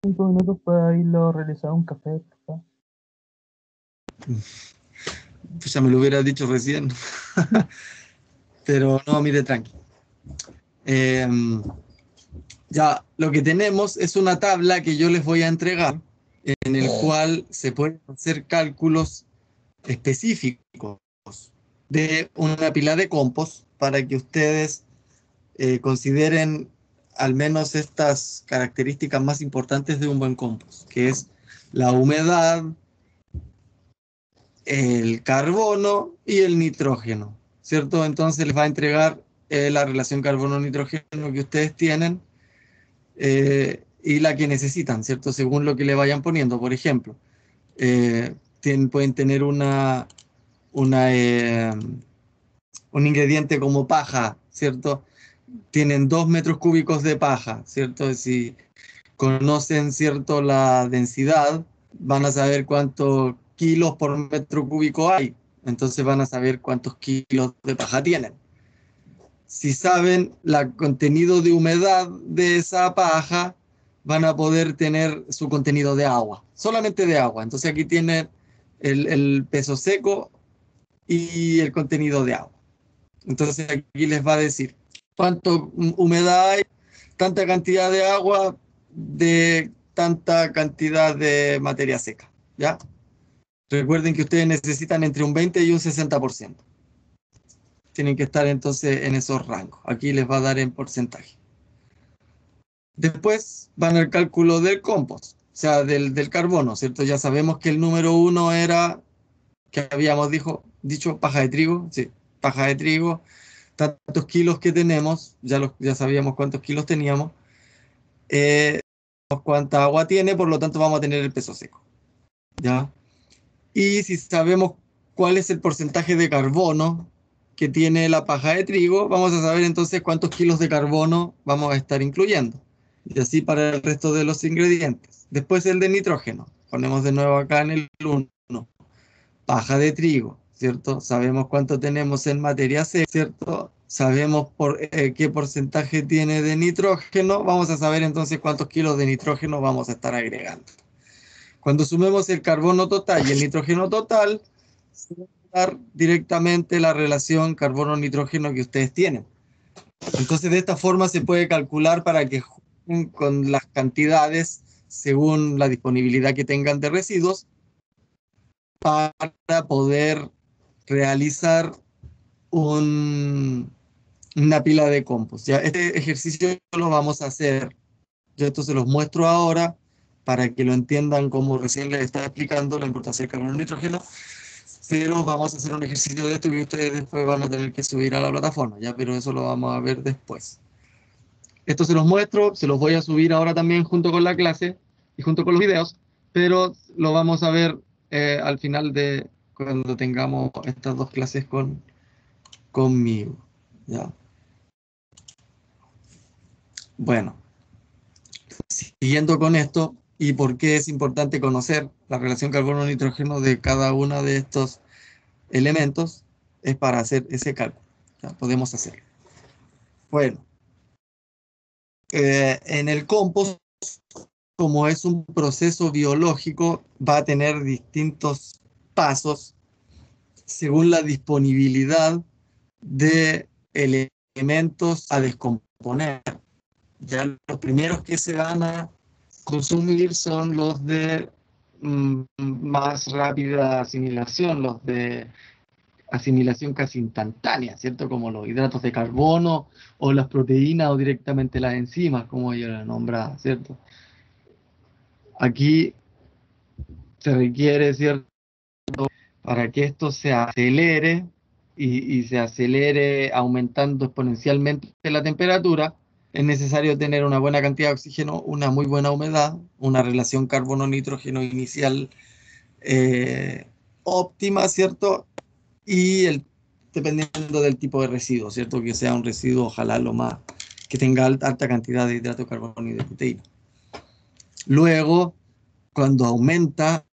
5 minutos para irlo a realizar un café, por favor. Pues ya me lo hubieras dicho recién. Pero no, mire, tranqui. Ya, lo que tenemos es una tabla que yo les voy a entregar, en el cual se pueden hacer cálculos específicos de una pila de compost para que ustedes consideren al menos estas características más importantes de un buen compost, que es la humedad, el carbono y el nitrógeno, ¿cierto? Entonces les va a entregar la relación carbono-nitrógeno que ustedes tienen y la que necesitan, ¿cierto? Según lo que le vayan poniendo. Por ejemplo, pueden tener una un ingrediente como paja, ¿cierto? Tienen 2 metros cúbicos de paja, ¿cierto? Si conocen, ¿cierto?, la densidad, van a saber cuántos kilos por metro cúbico hay. Entonces van a saber cuántos kilos de paja tienen. Si saben el contenido de humedad de esa paja, van a poder tener su contenido de agua, solamente de agua. Entonces aquí tienen el peso seco y el contenido de agua. Entonces aquí les va a decir cuánto humedad hay, tanta cantidad de agua, de tanta cantidad de materia seca, ¿ya? Recuerden que ustedes necesitan entre un 20 y un 60%. Tienen que estar entonces en esos rangos. Aquí les va a dar en porcentaje. Después van al cálculo del compost, o sea, del carbono, ¿cierto? Ya sabemos que el número 1 era, que habíamos dicho paja de trigo, sí, paja de trigo, tantos kilos que tenemos, ya sabíamos cuántos kilos teníamos, cuánta agua tiene, por lo tanto vamos a tener el peso seco, ¿ya? Y si sabemos cuál es el porcentaje de carbono que tiene la paja de trigo, vamos a saber entonces cuántos kilos de carbono vamos a estar incluyendo. Y así para el resto de los ingredientes. Después el de nitrógeno. Ponemos de nuevo acá en el 1. Paja de trigo, ¿cierto? Sabemos cuánto tenemos en materia seca, ¿cierto? Sabemos qué porcentaje tiene de nitrógeno. Vamos a saber entonces cuántos kilos de nitrógeno vamos a estar agregando. Cuando sumemos el carbono total y el nitrógeno total, se va a dar directamente la relación carbono-nitrógeno que ustedes tienen. Entonces, de esta forma se puede calcular para que jueguen con las cantidades según la disponibilidad que tengan de residuos para poder realizar una pila de compost. ¿Ya? Este ejercicio lo vamos a hacer. Yo esto se los muestro ahora para que lo entiendan como recién les estaba explicando la importancia del carbono y nitrógeno, pero vamos a hacer un ejercicio de esto que ustedes después van a tener que subir a la plataforma, ¿ya? Pero eso lo vamos a ver después. Esto se los muestro, se los voy a subir ahora también junto con la clase y junto con los videos, pero lo vamos a ver al final de cuando tengamos estas dos clases conmigo, ¿ya? Bueno, siguiendo con esto, y por qué es importante conocer la relación carbono-nitrógeno de cada uno de estos elementos, es para hacer ese cálculo. ¿Ya? Podemos hacerlo. Bueno, en el compost, como es un proceso biológico, va a tener distintos pasos según la disponibilidad de elementos a descomponer. Ya los primeros que se van a consumir son los de más rápida asimilación, los de asimilación casi instantánea, ¿cierto? Como los hidratos de carbono o las proteínas o directamente las enzimas, como ella la nombraba, ¿cierto? Aquí se requiere, ¿cierto? Para que esto se acelere y se acelere aumentando exponencialmente la temperatura, es necesario tener una buena cantidad de oxígeno, una muy buena humedad, una relación carbono-nitrógeno inicial óptima, ¿cierto? Dependiendo del tipo de residuo, ¿cierto? Que sea un residuo, ojalá lo más, que tenga alta cantidad de hidrato de carbono y de proteína. Luego, cuando aumenta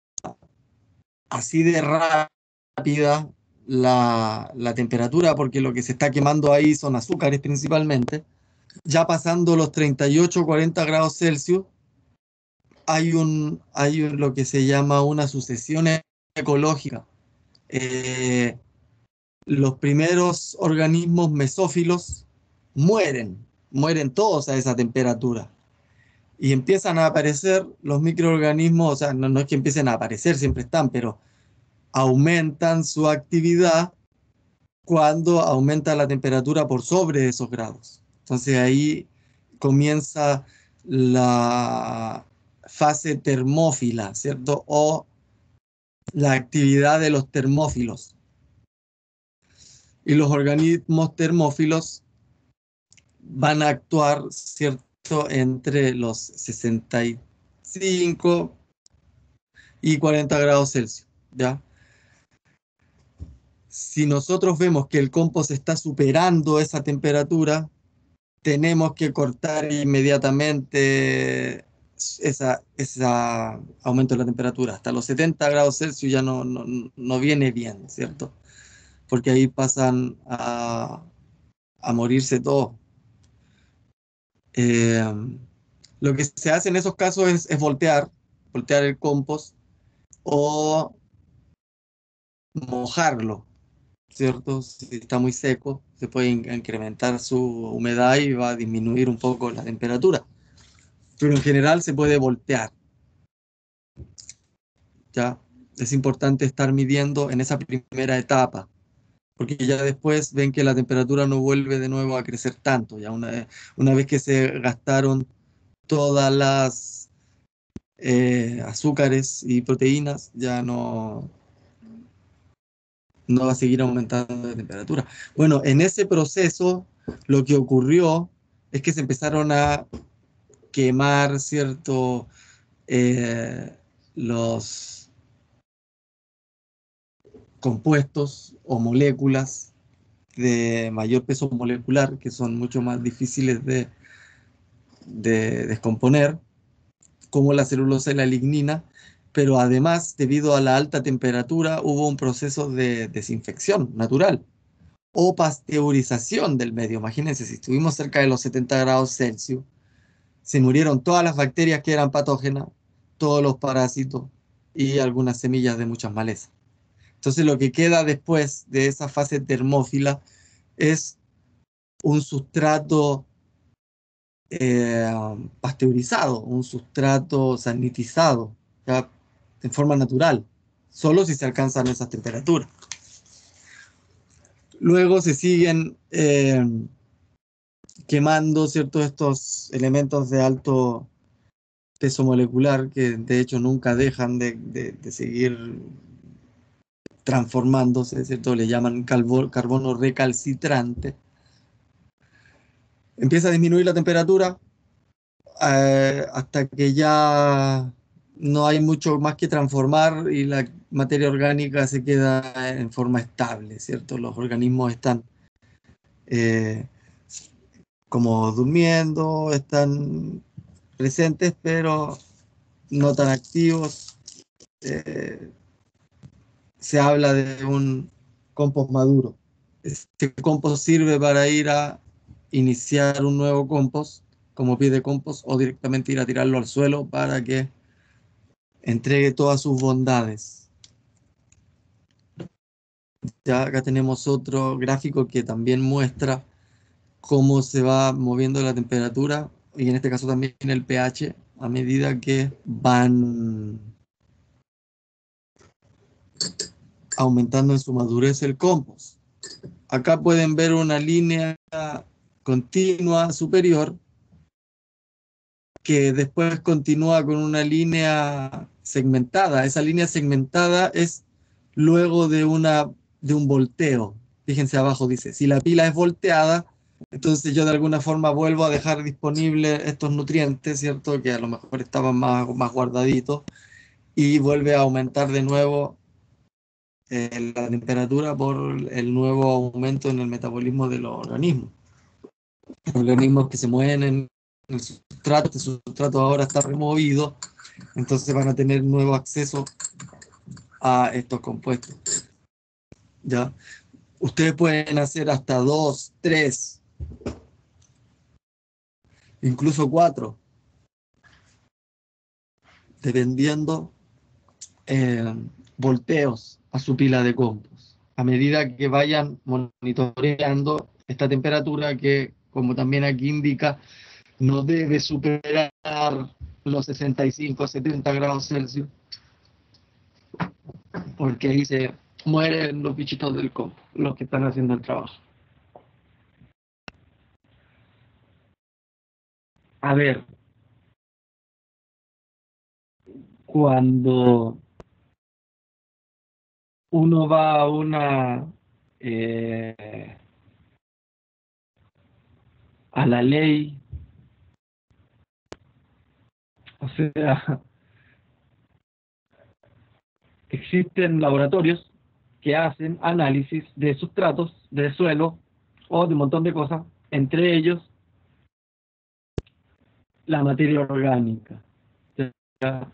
así de rápida la temperatura, porque lo que se está quemando ahí son azúcares principalmente, ya pasando los 38 o 40 grados Celsius, lo que se llama una sucesión ecológica. Eh, los primeros organismos mesófilos mueren todos a esa temperatura. Y empiezan a aparecer los microorganismos, o sea, no es que empiecen a aparecer, siempre están, pero aumentan su actividad cuando aumenta la temperatura por sobre esos grados. Entonces ahí comienza la fase termófila, ¿cierto? O la actividad de los termófilos. Y los organismos termófilos van a actuar, ¿cierto?, entre los 65 y 40 grados Celsius, ¿ya? Si nosotros vemos que el compost está superando esa temperatura, tenemos que cortar inmediatamente ese aumento de la temperatura. Hasta los 70 grados Celsius ya no viene bien, ¿cierto? Porque ahí pasan a morirse todos. Eh, lo que se hace en esos casos es voltear el compost o mojarlo, ¿cierto? Si está muy seco, se puede incrementar su humedad y va a disminuir un poco la temperatura. Pero en general se puede voltear, ¿ya? Es importante estar midiendo en esa primera etapa, porque ya después ven que la temperatura no vuelve de nuevo a crecer tanto, ya una vez que se gastaron todas las azúcares y proteínas, ya no va a seguir aumentando de temperatura. Bueno, en ese proceso lo que ocurrió es que se empezaron a quemar, ¿cierto? Los compuestos o moléculas de mayor peso molecular, que son mucho más difíciles de descomponer, como la celulosa y la lignina, pero además, debido a la alta temperatura, hubo un proceso de desinfección natural o pasteurización del medio. Imagínense, si estuvimos cerca de los 70 grados Celsius, se murieron todas las bacterias que eran patógenas, todos los parásitos y algunas semillas de muchas malezas. Entonces lo que queda después de esa fase termófila es un sustrato pasteurizado, un sustrato sanitizado, ¿ya? En forma natural, solo si se alcanzan esas temperaturas. Luego se siguen quemando, ¿cierto?, estos elementos de alto peso molecular que de hecho nunca dejan de seguir transformándose, ¿cierto? Le llaman carbono recalcitrante. Empieza a disminuir la temperatura hasta que ya no hay mucho más que transformar y la materia orgánica se queda en forma estable, ¿cierto? Los organismos están eh, como durmiendo, están presentes, pero no tan activos. Eh, Se habla de un compost maduro. Este compost sirve para ir a iniciar un nuevo compost, como pie de compost, o directamente ir a tirarlo al suelo para que entregue todas sus bondades. Ya acá tenemos otro gráfico que también muestra cómo se va moviendo la temperatura y en este caso también el pH a medida que van aumentando en su madurez el compost. Acá pueden ver una línea continua superior que después continúa con una línea segmentada. Esa línea segmentada es luego de un volteo. Fíjense abajo, dice, si la pila es volteada, entonces yo de alguna forma vuelvo a dejar disponibles estos nutrientes, ¿cierto? Que a lo mejor estaban más guardaditos, y vuelve a aumentar de nuevo la temperatura por el nuevo aumento en el metabolismo de los organismos. Los organismos que se mueven en el sustrato, este sustrato ahora está removido, entonces van a tener nuevo acceso a estos compuestos. ¿Ya? Ustedes pueden hacer hasta 2, 3, incluso 4. dependiendo volteos a su pila de compost. A medida que vayan monitoreando esta temperatura que, como también aquí indica, no debe superar los 65 70 grados Celsius, porque ahí se mueren los bichitos del compost, los que están haciendo el trabajo. A ver, cuando uno va a la ley, o sea, existen laboratorios que hacen análisis de sustratos, de suelo o de un montón de cosas, entre ellos la materia orgánica, ¿ya?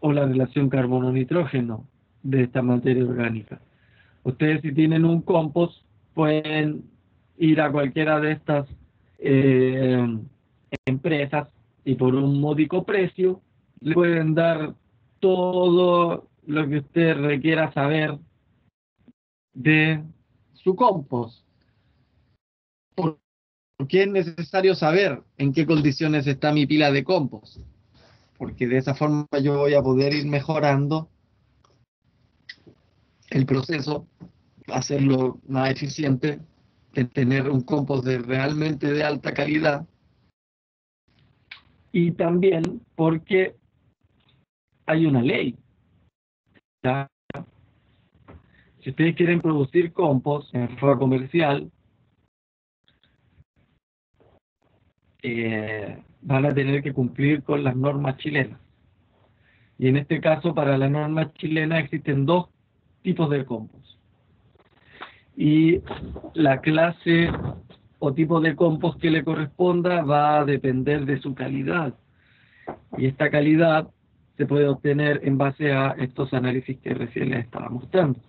O la relación carbono-nitrógeno de esta materia orgánica. Ustedes, si tienen un compost, pueden ir a cualquiera de estas empresas y por un módico precio le pueden dar todo lo que usted requiera saber de su compost. ¿Por qué es necesario saber en qué condiciones está mi pila de compost? Porque de esa forma yo voy a poder ir mejorando el proceso, hacerlo más eficiente, de tener un compost realmente de alta calidad. Y también porque hay una ley, ¿ya? Si ustedes quieren producir compost en forma comercial, van a tener que cumplir con las normas chilenas. Y en este caso, para las normas chilenas existen dos tipos de compost. Y la clase o tipo de compost que le corresponda va a depender de su calidad. Y esta calidad se puede obtener en base a estos análisis que recién les estaba mostrando.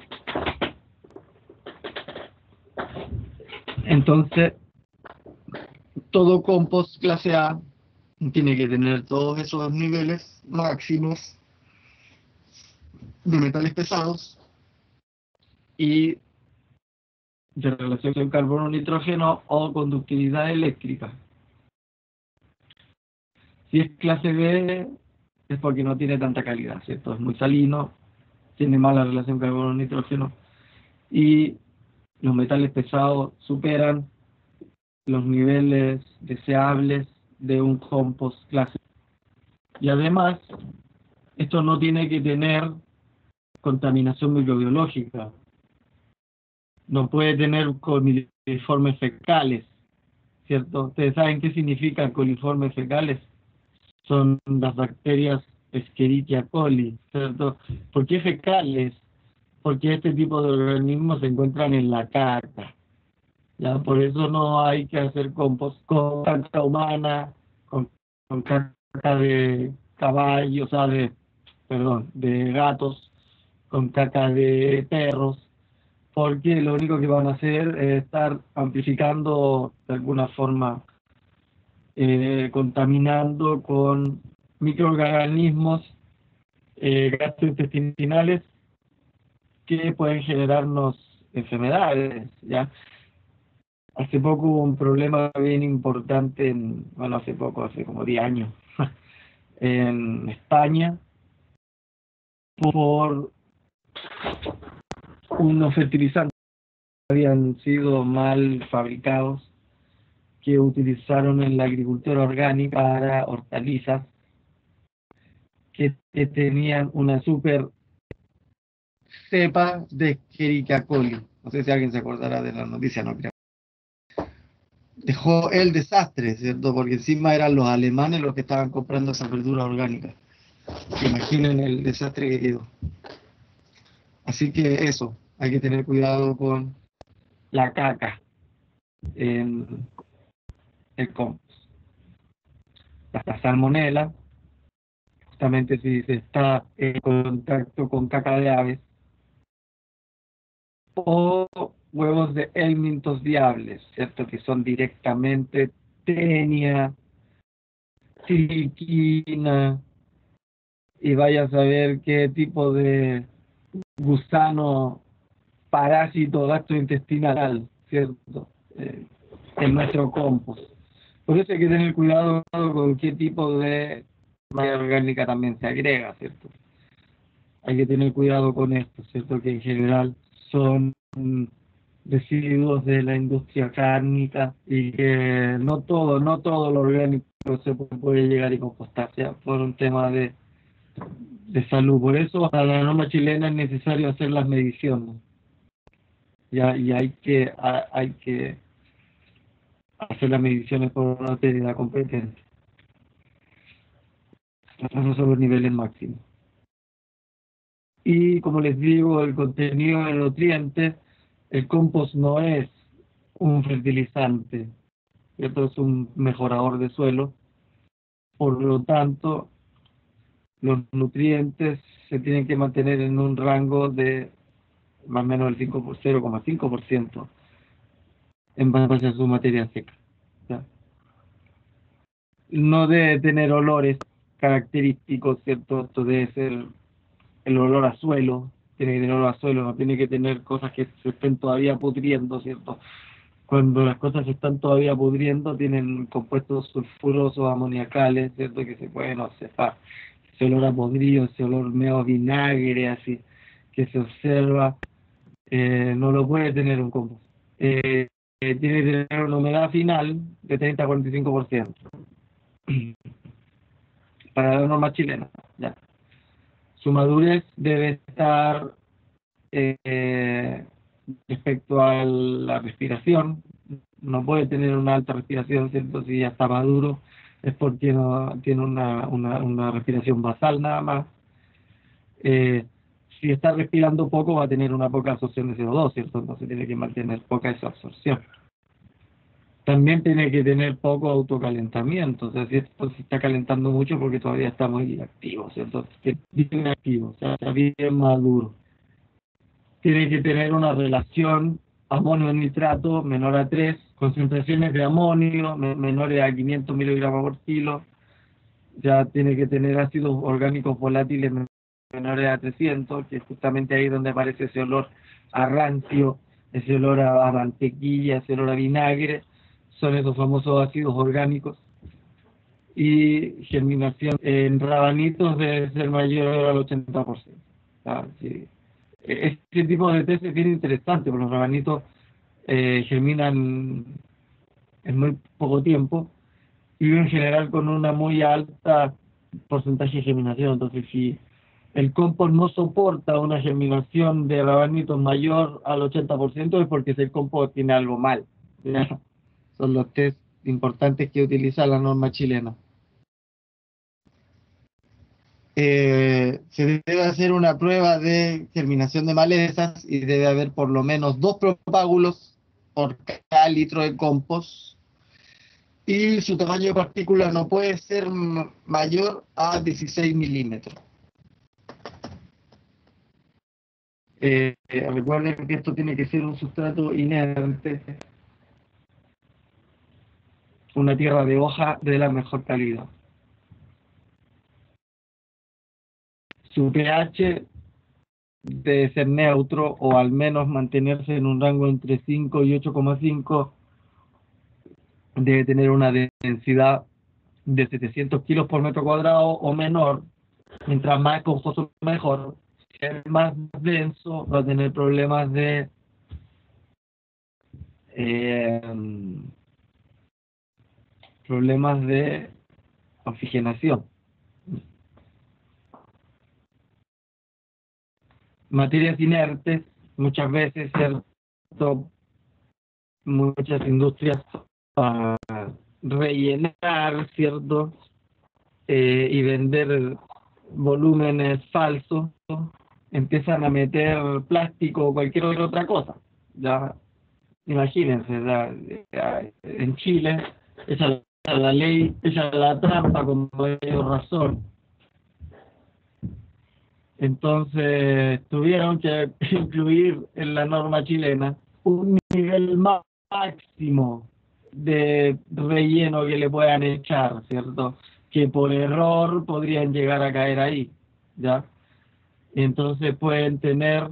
Entonces, todo compost clase A tiene que tener todos esos niveles máximos de metales pesados y de relación carbono-nitrógeno o conductividad eléctrica. Si es clase B, es porque no tiene tanta calidad, ¿cierto? Es muy salino, tiene mala relación carbono-nitrógeno y los metales pesados superan los niveles deseables de un compost clase. Y además, esto no tiene que tener contaminación microbiológica. No puede tener coliformes fecales, ¿cierto? ¿Ustedes saben qué significan coliformes fecales? Son las bacterias Escherichia coli, ¿cierto? ¿Por qué fecales? Porque este tipo de organismos se encuentran en la caca. Ya, por eso no hay que hacer compost con caca humana, con caca de caballos, o sea, de gatos, con caca de perros, porque lo único que van a hacer es estar amplificando de alguna forma, contaminando con microorganismos gastrointestinales que pueden generarnos enfermedades, ¿ya? Hace poco hubo un problema bien importante, hace como 10 años, en España, por unos fertilizantes que habían sido mal fabricados, que utilizaron en la agricultura orgánica para hortalizas, que tenían una super cepa de Escherichia coli. No sé si alguien se acordará de la noticia, no creo. Dejó el desastre, ¿cierto? Porque encima eran los alemanes los que estaban comprando esa verdura orgánica. Imaginen el desastre que quedó. Así que eso, hay que tener cuidado con la caca en el compost. La salmonela, justamente si se está en contacto con caca de aves, o huevos de helmintos viables, ¿cierto? Que son directamente tenia, siliquina, y vaya a saber qué tipo de gusano, parásito gastrointestinal, ¿cierto? En nuestro compost. Por eso hay que tener cuidado con qué tipo de materia orgánica también se agrega, ¿cierto? Hay que tener cuidado con esto, ¿cierto? Que en general son residuos de la industria cárnica y que no todo lo orgánico se puede llegar y compostar, ya por un tema de salud. Por eso para la norma chilena es necesario hacer las mediciones. Ya, y hay que hacer las mediciones por una autoridad competente. Esos son los niveles máximos. Y como les digo, el contenido de nutrientes, el compost no es un fertilizante, ¿cierto? Es un mejorador de suelo. Por lo tanto, los nutrientes se tienen que mantener en un rango de más o menos el 0,5% en base a su materia seca. ¿Ya? No debe tener olores característicos, ¿cierto? Esto debe ser el olor a suelo, tiene que tener olor a suelo, no tiene que tener cosas que se estén todavía pudriendo, ¿cierto? Cuando las cosas se están todavía pudriendo, tienen compuestos sulfurosos, amoniacales, ¿cierto? Que se pueden observar. Ese olor a podrido, ese olor medio a vinagre, así, que se observa, no lo puede tener un compost. Tiene que tener una humedad final de 30 a 45% para la norma chilena. ¿Ya? Su madurez debe estar respecto a la respiración. No puede tener una alta respiración, ¿cierto? Si ya está maduro es porque no tiene una respiración basal nada más. Si está respirando poco va a tener una poca absorción de CO2, ¿cierto? Entonces tiene que mantener poca esa absorción. También tiene que tener poco autocalentamiento, o sea, si esto se está calentando mucho porque todavía está muy activo, ¿cierto? Que bien activo, o sea, está bien maduro. Tiene que tener una relación amonio-nitrato menor a 3, concentraciones de amonio menores a 500 miligramos por kilo, ya tiene que tener ácidos orgánicos volátiles menores a 300, que es justamente ahí donde aparece ese olor a rancio, ese olor a mantequilla, ese olor a vinagre, son esos famosos ácidos orgánicos. Y germinación en rabanitos debe ser mayor al 80%. ¿Ah? Sí. Este tipo de test es bien interesante, porque los rabanitos germinan en muy poco tiempo y en general con una muy alta porcentaje de germinación. Entonces, si el compost no soporta una germinación de rabanitos mayor al 80% es porque ese compost tiene algo mal. ¿Ya? Son los test importantes que utiliza la norma chilena. Se debe hacer una prueba de germinación de malezas y debe haber por lo menos 2 propágulos por cada litro de compost. Y su tamaño de partícula no puede ser mayor a 16 milímetros. Recuerden que esto tiene que ser un sustrato inerte, una tierra de hoja de la mejor calidad. Su pH debe ser neutro o al menos mantenerse en un rango entre 5 y 8,5. Debe tener una densidad de 700 kilos por metro cuadrado o menor. Mientras más esponjoso mejor. Si es más denso va a tener problemas de oxigenación. Materias inertes, muchas veces, ¿cierto? Muchas industrias para rellenar, ¿cierto? Y vender volúmenes falsos, empiezan a meter plástico o cualquier otra cosa. Ya, imagínense, en Chile, esa la ley, esa la trampa con mayor razón. Entonces tuvieron que incluir en la norma chilena un nivel máximo de relleno que le puedan echar, ¿cierto? Que por error podrían llegar a caer ahí. ¿ya? Y entonces pueden tener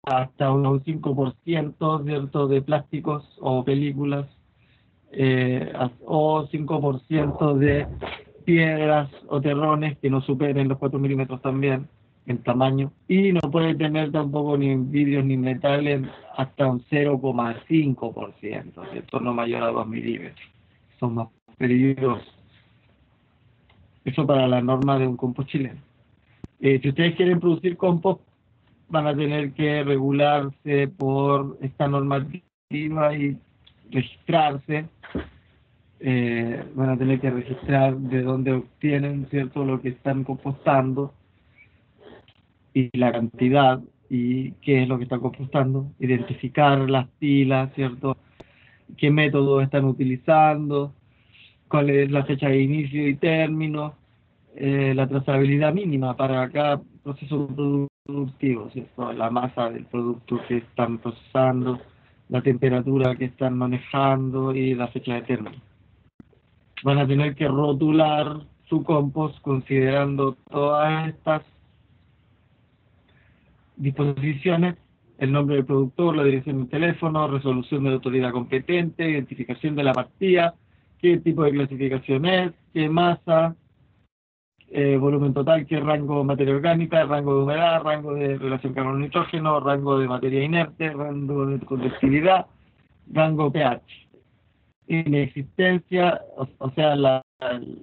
hasta unos 5%, ¿cierto?, de plásticos o películas, o 5% de piedras o terrones que no superen los 4 milímetros también en tamaño, y no puede tener tampoco ni vidrios ni metales hasta un 0,5%, ¿cierto?, no mayor a 2 milímetros, son más peligrosos. Eso para la norma de un compost chileno. Si ustedes quieren producir compost, van a tener que regularse por esta normativa y registrarse. Van a tener que registrar de dónde obtienen, ¿cierto?, lo que están compostando y la cantidad y qué es lo que están compostando, identificar las pilas, ¿cierto?, qué métodos están utilizando, cuál es la fecha de inicio y término, la trazabilidad mínima para cada proceso productivo, ¿cierto?, la masa del producto que están procesando, la temperatura que están manejando y la fecha de término. Van a tener que rotular su compost considerando todas estas disposiciones: el nombre del productor, la dirección del teléfono, resolución de la autoridad competente, identificación de la partida, qué tipo de clasificación es, qué masa, volumen total, qué rango de materia orgánica, rango de humedad, rango de relación carbono-nitrógeno, rango de materia inerte, rango de conductividad, rango pH. Inexistencia, o sea, la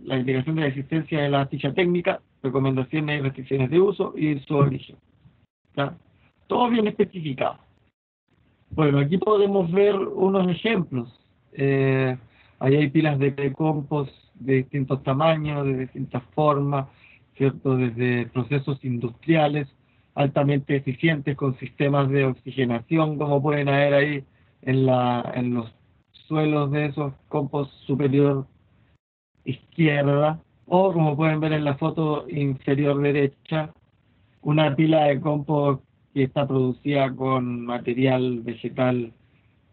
indicación de la existencia de la ficha técnica, recomendaciones y restricciones de uso y su origen. ¿Ya? Todo bien especificado. Bueno, aquí podemos ver unos ejemplos. Ahí hay pilas de compost de distintos tamaños, de distintas formas, ¿cierto?, desde procesos industriales altamente eficientes con sistemas de oxigenación, como pueden ver ahí en los suelos de esos compost superior izquierda, o como pueden ver en la foto inferior derecha, una pila de compost que está producida con material vegetal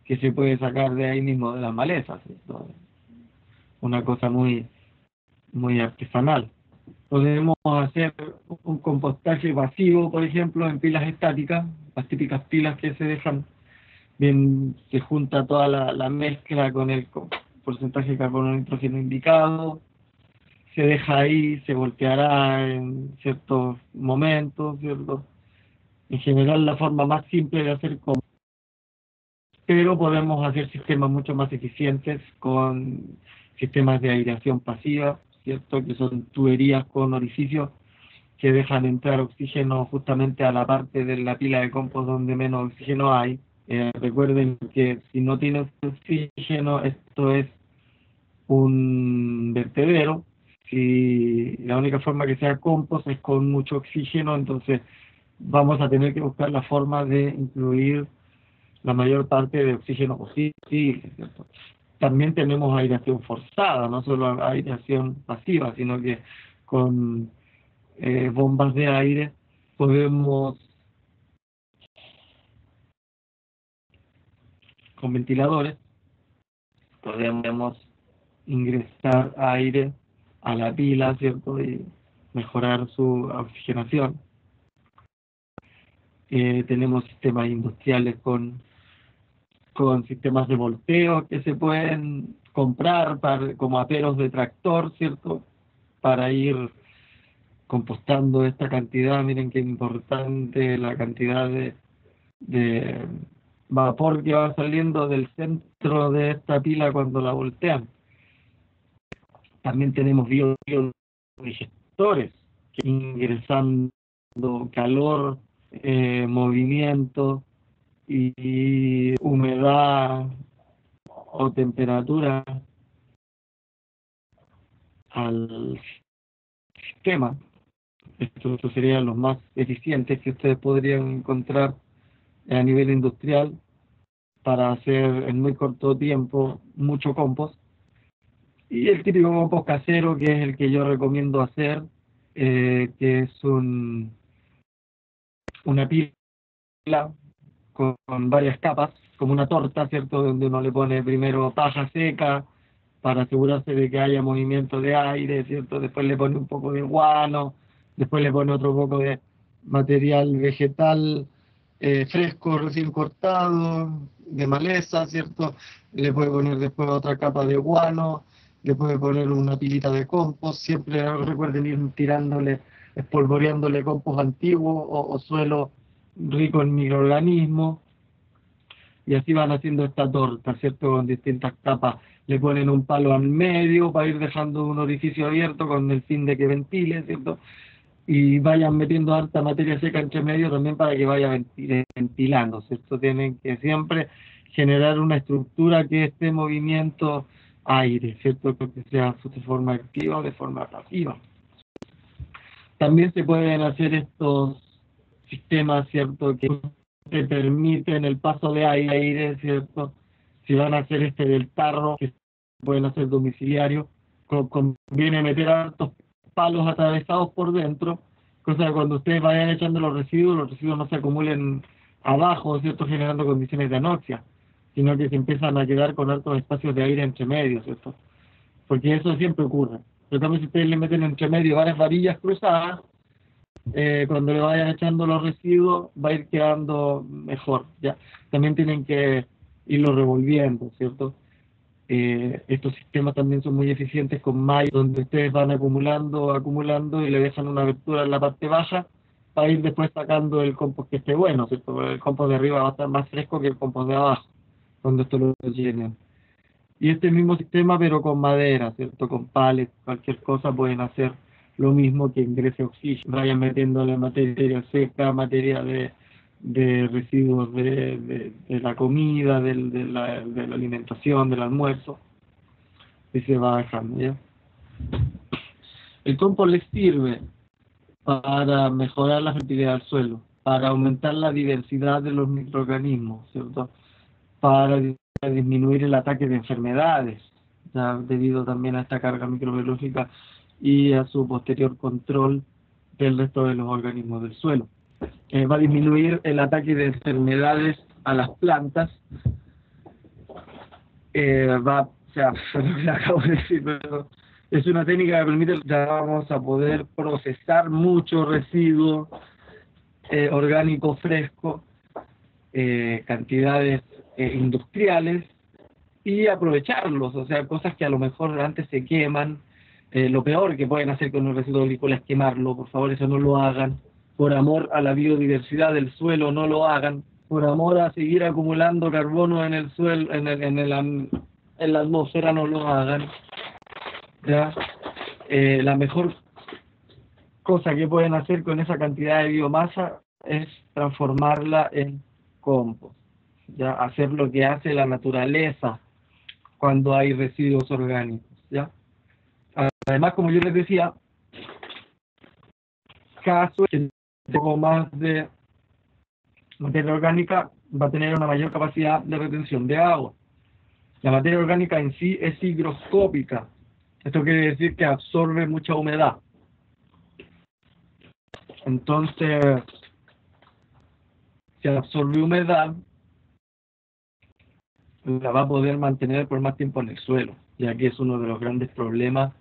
que se puede sacar de ahí mismo de las malezas, ¿cierto? Una cosa muy, muy artesanal. Podemos hacer un compostaje pasivo, por ejemplo, en pilas estáticas, las típicas pilas que se dejan bien, se junta toda la mezcla con el porcentaje de carbono nitrógeno indicado, se deja ahí, se volteará en ciertos momentos, ¿cierto? En general la forma más simple de hacer compost, pero podemos hacer sistemas mucho más eficientes con sistemas de aireación pasiva, ¿cierto?, que son tuberías con orificios que dejan entrar oxígeno justamente a la parte de la pila de compost donde menos oxígeno hay. Recuerden que si no tiene oxígeno, esto es un vertedero. Si la única forma que sea compost es con mucho oxígeno, entonces vamos a tener que buscar la forma de incluir la mayor parte de oxígeno posible, ¿cierto? También tenemos aireación forzada, no solo aireación pasiva, sino que con bombas de aire podemos, con ventiladores, podemos ingresar aire a la pila, ¿cierto?, y mejorar su oxigenación. Tenemos sistemas industriales con sistemas de volteo que se pueden comprar como aperos de tractor, ¿cierto?, para ir compostando esta cantidad. Miren qué importante la cantidad de vapor que va saliendo del centro de esta pila cuando la voltean. También tenemos biodigestores que ingresando calor, movimiento y humedad o temperatura al sistema. Estos serían los más eficientes que ustedes podrían encontrar a nivel industrial para hacer en muy corto tiempo mucho compost. Y el típico compost casero, que es el que yo recomiendo hacer, que es una pila con varias capas, como una torta, ¿cierto?, donde uno le pone primero paja seca para asegurarse de que haya movimiento de aire, ¿cierto? Después le pone un poco de guano, Después le pone otro poco de material vegetal fresco, recién cortado, de maleza, ¿cierto? Le puede poner después otra capa de guano, le puede poner una pilita de compost. Siempre recuerden ir tirándole, espolvoreándole compost antiguo o suelo rico en microorganismos. Y así van haciendo esta torta, ¿cierto? Con distintas capas. Le ponen un palo al medio para ir dejando un orificio abierto con el fin de que ventile, ¿cierto? Y vayan metiendo harta materia seca entre medio también para que vaya ventilando, ¿cierto? Tienen que siempre generar una estructura que esté en movimiento aire, ¿cierto? Que sea de forma activa o de forma pasiva. También se pueden hacer estos sistemas, ¿cierto? Que te permiten el paso de aire, ¿cierto? Si van a hacer este del tarro, que pueden hacer domiciliario, conviene meter hartos palos atravesados por dentro, cosa que cuando ustedes vayan echando los residuos no se acumulen abajo, ¿cierto? Generando condiciones de anoxia, sino que se empiezan a quedar con hartos espacios de aire entre medio, ¿cierto? Porque eso siempre ocurre. Pero también si ustedes le meten entre medio varias varillas cruzadas, cuando le vayan echando los residuos va a ir quedando mejor, ¿ya? También tienen que irlo revolviendo, ¿cierto? Estos sistemas también son muy eficientes con mallas, donde ustedes van acumulando y le dejan una abertura en la parte baja para ir después sacando el compost que esté bueno, ¿cierto? Porque el compost de arriba va a estar más fresco que el compost de abajo, cuando esto lo llenen. Y este mismo sistema, pero con madera, ¿cierto? Con pallets, cualquier cosa pueden hacer lo mismo que ingrese oxígeno. Vayan metiéndole materia seca, materia de residuos de la comida, de la alimentación, del almuerzo, y se va dejando, ¿ya? El compost les sirve para mejorar la fertilidad del suelo, para aumentar la diversidad de los microorganismos, ¿cierto? Para disminuir el ataque de enfermedades, ya debido también a esta carga microbiológica y a su posterior control del resto de los organismos del suelo. Va a disminuir el ataque de enfermedades a las plantas, o sea, lo que acabo de decir, pero es una técnica que permite, ya vamos a poder procesar mucho residuo orgánico fresco, cantidades industriales, y aprovecharlos, o sea, cosas que a lo mejor antes se queman. Lo peor que pueden hacer con un residuo agrícola es quemarlo. Por favor, eso no lo hagan. Por amor a la biodiversidad del suelo, no lo hagan. Por amor a seguir acumulando carbono en el suelo, en la atmósfera, no lo hagan. ¿Ya? La mejor cosa que pueden hacer con esa cantidad de biomasa es transformarla en compost. ¿Ya? Hacer lo que hace la naturaleza cuando hay residuos orgánicos, ¿ya? Además, como yo les decía, cada suelo que un poco más de materia orgánica va a tener una mayor capacidad de retención de agua. La materia orgánica en sí es higroscópica. Esto quiere decir que absorbe mucha humedad. Entonces, si absorbe humedad, la va a poder mantener por más tiempo en el suelo, ya que es uno de los grandes problemas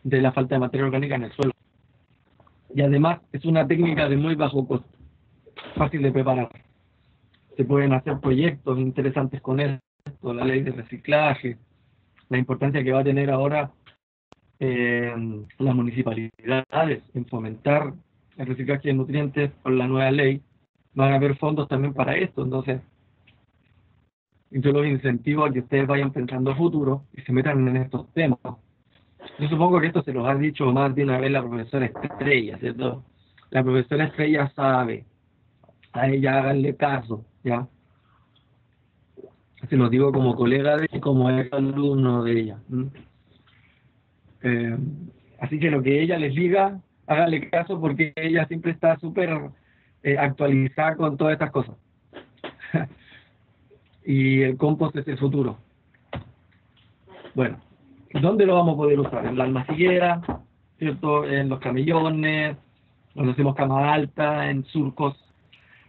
de la falta de materia orgánica en el suelo. Y además es una técnica de muy bajo costo, fácil de preparar. Se pueden hacer proyectos interesantes con esto, la ley de reciclaje, la importancia que va a tener ahora las municipalidades en fomentar el reciclaje de nutrientes con la nueva ley. Van a haber fondos también para esto, entonces yo los incentivo a que ustedes vayan pensando a futuro y se metan en estos temas. Yo supongo que esto se los ha dicho más de una vez la profesora Estrella, ¿cierto? La profesora Estrella sabe, a ella háganle caso, ¿ya? Se los digo como colega de ella y como ex alumno de ella. Así que lo que ella les diga, háganle caso porque ella siempre está súper actualizada con todas estas cosas. Y el compost es el futuro. Bueno, ¿dónde lo vamos a poder usar? En la almaciguera, ¿cierto? En los camellones, cuando hacemos cama alta, en surcos,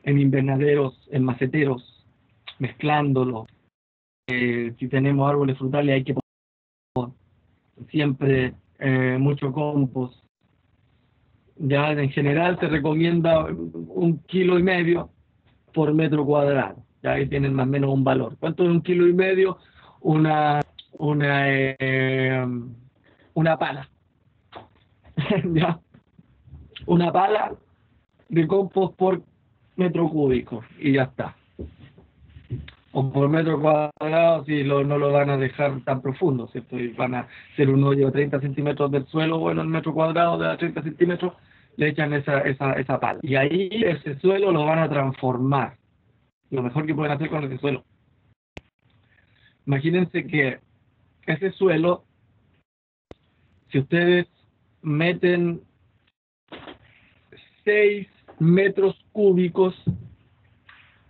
en invernaderos, en maceteros, mezclándolo. Si tenemos árboles frutales hay que poner siempre mucho compost. Ya en general se recomienda 1,5 kilos por metro cuadrado. Ya ahí tienen más o menos un valor. ¿Cuánto es 1,5 kilos? Una, una, eh, una pala. ¿Ya? Una pala de compost por metro cúbico y ya está. O por metro cuadrado si no lo van a dejar tan profundo, ¿cierto? Y van a hacer un hoyo de 30 centímetros del suelo, bueno, el metro cuadrado de 30 centímetros, le echan esa pala. Y ahí ese suelo lo van a transformar. Lo mejor que pueden hacer con ese suelo. Imagínense que ese suelo, si ustedes meten 6 metros cúbicos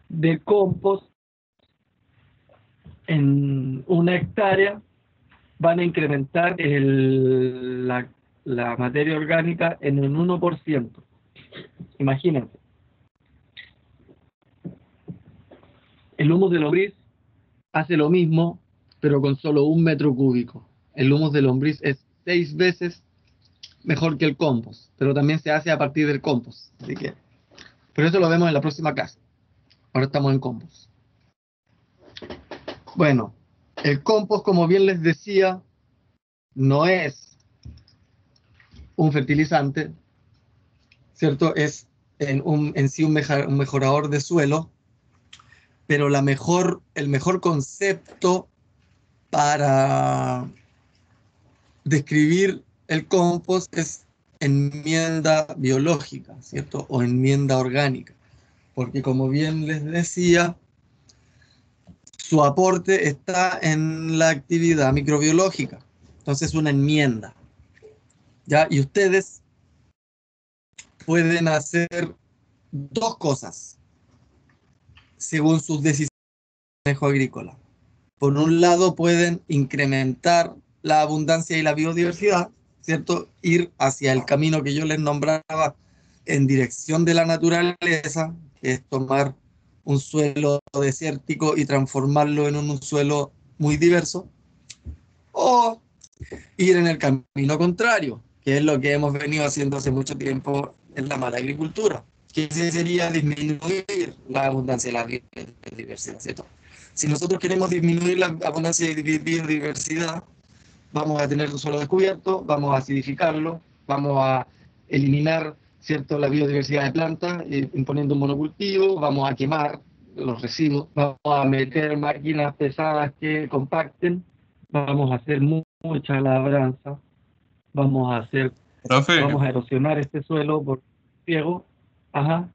de compost en 1 hectárea, van a incrementar la materia orgánica en un 1%. Imagínense. El humus de lombriz hace lo mismo, pero con solo 1 metro cúbico. El humus de lombriz es 6 veces mejor que el compost, pero también se hace a partir del compost. Así que, pero eso lo vemos en la próxima clase. Ahora estamos en compost. Bueno, el compost, como bien les decía, no es un fertilizante, ¿cierto? Es en sí un mejorador de suelo, pero el mejor concepto para describir el compost es enmienda biológica, ¿cierto? O enmienda orgánica, porque como bien les decía, su aporte está en la actividad microbiológica, entonces una enmienda, ¿ya? Y ustedes pueden hacer dos cosas según sus decisiones de manejo agrícola. Por un lado, pueden incrementar la abundancia y la biodiversidad, ¿cierto? Ir hacia el camino que yo les nombraba en dirección de la naturaleza, que es tomar un suelo desértico y transformarlo en un suelo muy diverso, o ir en el camino contrario, que es lo que hemos venido haciendo hace mucho tiempo en la mala agricultura, que sería disminuir la abundancia y la biodiversidad, ¿cierto? Si nosotros queremos disminuir la abundancia y biodiversidad, vamos a tener el suelo descubierto, vamos a acidificarlo, vamos a eliminar, ¿cierto?, la biodiversidad de plantas, imponiendo un monocultivo, vamos a quemar los residuos, vamos a meter máquinas pesadas que compacten, vamos a hacer mucha labranza, vamos a Profe, erosionar este suelo por riego. Ajá.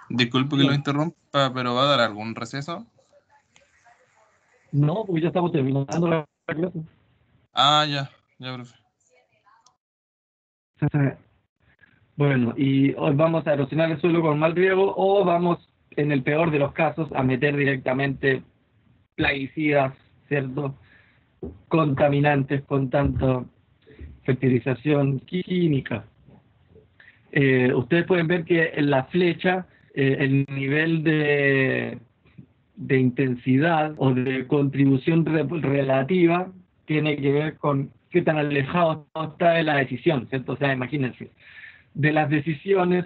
disculpe que lo interrumpa, pero ¿va a dar algún receso? No, porque ya estamos terminando la clase. Ah, ya, profe. Bueno, y hoy vamos a erosionar el suelo con mal riego o vamos, en el peor de los casos, a meter directamente plaguicidas, ¿cierto? Contaminantes con tanta fertilización química. Ustedes pueden ver que en la flecha el nivel de intensidad o de contribución relativa tiene que ver con qué tan alejado está de la decisión, ¿cierto? O sea, imagínense, de las decisiones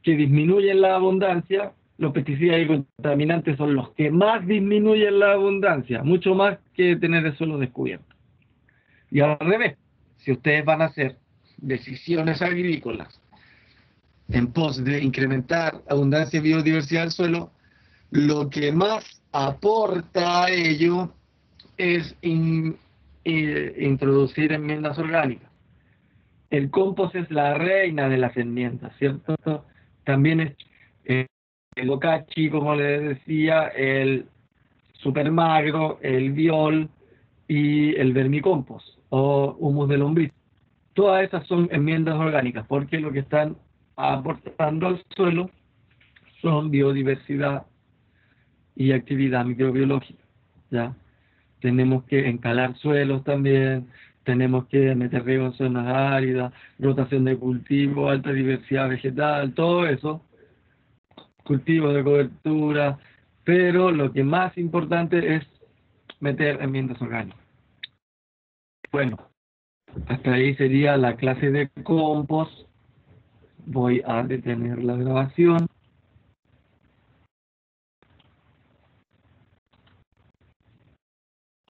que disminuyen la abundancia, los pesticidas y contaminantes son los que más disminuyen la abundancia, mucho más que tener el suelo descubierto. Y al revés, si ustedes van a hacer decisiones agrícolas en pos de incrementar abundancia y biodiversidad del suelo, lo que más aporta a ello es introducir enmiendas orgánicas. El compost es la reina de las enmiendas, ¿cierto? También es el bocachi, como les decía, el supermagro, el biol y el vermicompost o humus de lombriz. Todas esas son enmiendas orgánicas porque lo que están aportando al suelo son biodiversidad y actividad microbiológica, ¿ya? Tenemos que encalar suelos también, tenemos que meter riego en zonas áridas, rotación de cultivo, alta diversidad vegetal, todo eso, cultivos de cobertura, pero lo que más importante es meter enmiendas orgánicas. Bueno, Hasta ahí sería la clase de compost. Voy a detener la grabación.